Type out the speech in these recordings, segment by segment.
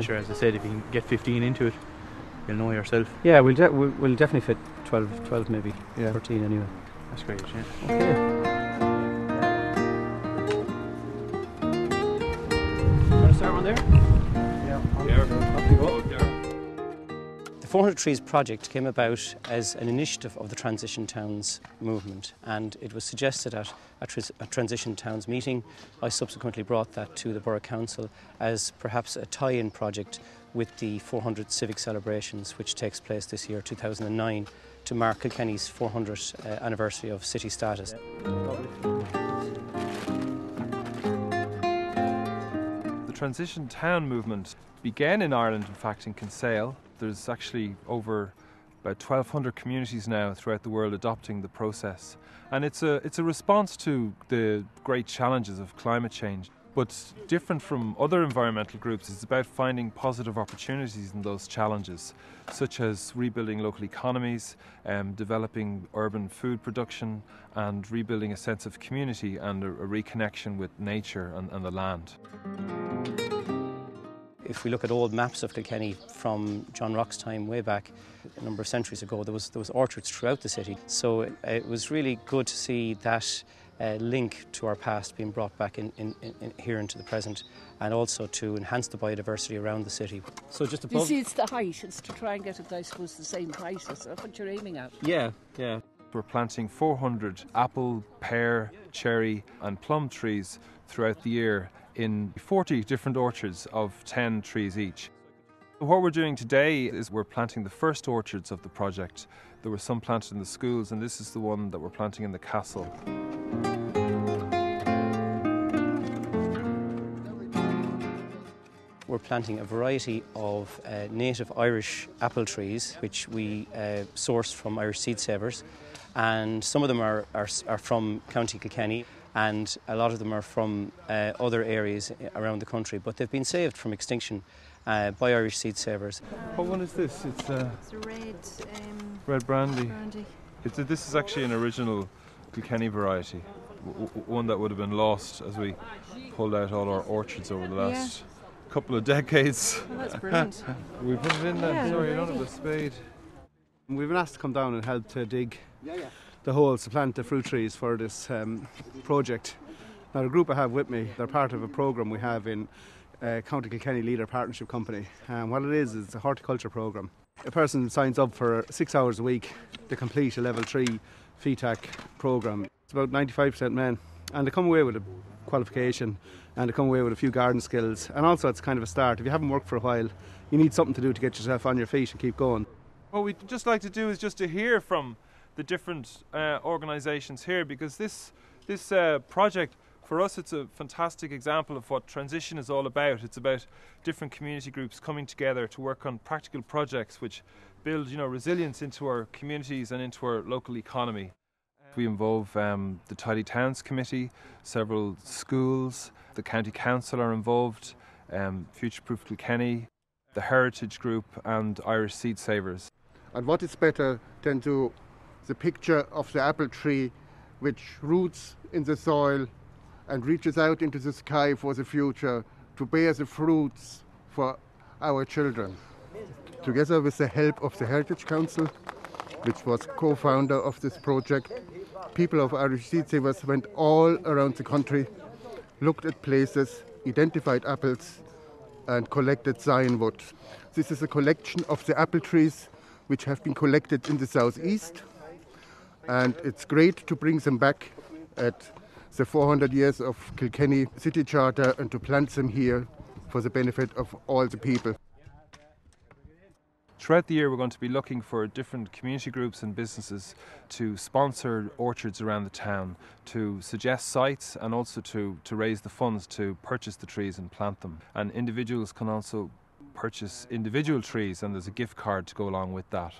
sure, as I said, if you can get 15 into it, you'll know yourself. Yeah, we'll definitely fit 12 maybe, 13 anyway. That's great, yeah. Okay. Want to start one there? Yeah. Up you go. The 400 Trees project came about as an initiative of the Transition Towns movement, and it was suggested at a Transition Towns meeting. I subsequently brought that to the Borough Council as perhaps a tie-in project with the 400 Civic Celebrations, which takes place this year, 2009, to mark Kilkenny's 400th anniversary of city status. The Transition Town movement began in Ireland, in fact, in Kinsale. There's actually over about 1,200 communities now throughout the world adopting the process. And it's a response to the great challenges of climate change. But different from other environmental groups, it's about finding positive opportunities in those challenges, such as rebuilding local economies, developing urban food production, and rebuilding a sense of community and a reconnection with nature and the land. If we look at old maps of Kilkenny from John Rock's time way back a number of centuries ago, there was orchards throughout the city. So it was really good to see that link to our past being brought back in here into the present, and also to enhance the biodiversity around the city. So just above... You see, it's the height. It's to try and get it, I suppose, the same height. Is that what you're aiming at? Yeah. We're planting 400 apple, pear, cherry and plum trees throughout the year in 40 different orchards of 10 trees each. What we're doing today is we're planting the first orchards of the project. There were some planted in the schools, and this is the one that we're planting in the castle. We're planting a variety of native Irish apple trees, which we sourced from Irish seed savers, and some of them are from County Kilkenny, and a lot of them are from other areas around the country, but they've been saved from extinction by Irish seed savers. What one is this? It's a red brandy. This is actually an original Kilkenny variety, one that would have been lost as we pulled out all our orchards over the last couple of decades. Oh, that's brilliant. We put it in there. Sorry, I don't have a spade. We've been asked to come down and help to dig the holes to plant the fruit trees for this project. Now, the group I have with me, they're part of a programme we have in County Kilkenny Leader Partnership Company. And what it is a horticulture programme. A person signs up for 6 hours a week to complete a level 3 FETAC programme. It's about 95% men, and they come away with a qualification and to come away with a few garden skills, and also it's kind of a start. If you haven't worked for a while, you need something to do to get yourself on your feet and keep going. What we'd just like to do is just to hear from the different organisations here, because this project, for us, it's a fantastic example of what transition is all about. It's about different community groups coming together to work on practical projects which build, resilience into our communities and into our local economy. We involve the Tidy Towns Committee, several schools, the County Council are involved, Future Proof Kilkenny, the Heritage Group and Irish Seed Savers. And what is better than the picture of the apple tree which roots in the soil and reaches out into the sky for the future to bear the fruits for our children. Together with the help of the Heritage Council, which was co-founder of this project, people of Irish Seed Savers went all around the country, looked at places, identified apples and collected cyanwood. This is a collection of the apple trees which have been collected in the southeast, and it's great to bring them back at the 400 years of Kilkenny City Charter and to plant them here for the benefit of all the people. Throughout the year we're going to be looking for different community groups and businesses to sponsor orchards around the town, to suggest sites and also to raise the funds to purchase the trees and plant them. And individuals can also purchase individual trees, and there's a gift card to go along with that.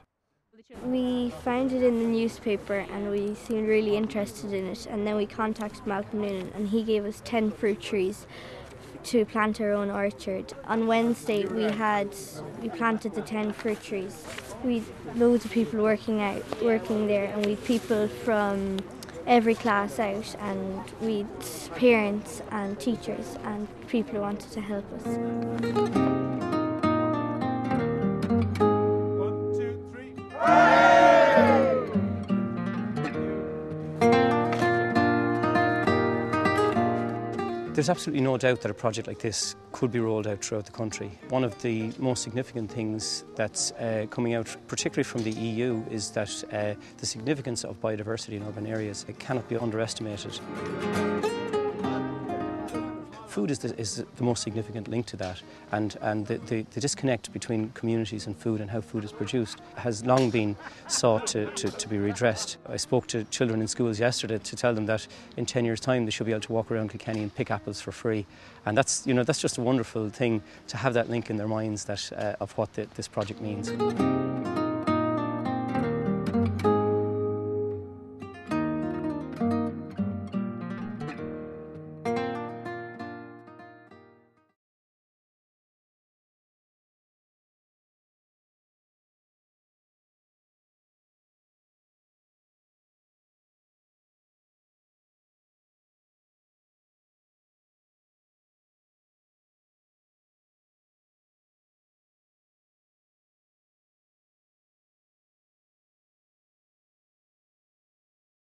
We found it in the newspaper and we seemed really interested in it, and then we contacted Malcolm Noonan and he gave us 10 fruit trees to plant our own orchard. On Wednesday we planted the 10 fruit trees. We had loads of people working there, and we had people from every class out, and we had parents and teachers and people who wanted to help us. There's absolutely no doubt that a project like this could be rolled out throughout the country. One of the most significant things that's coming out, particularly from the EU, is that the significance of biodiversity in urban areas, it cannot be underestimated. Food is the most significant link to that, and the disconnect between communities and food and how food is produced has long been sought to be redressed. I spoke to children in schools yesterday to tell them that in 10 years' time they should be able to walk around Kilkenny and pick apples for free, and that's just a wonderful thing to have that link in their minds that of what this project means.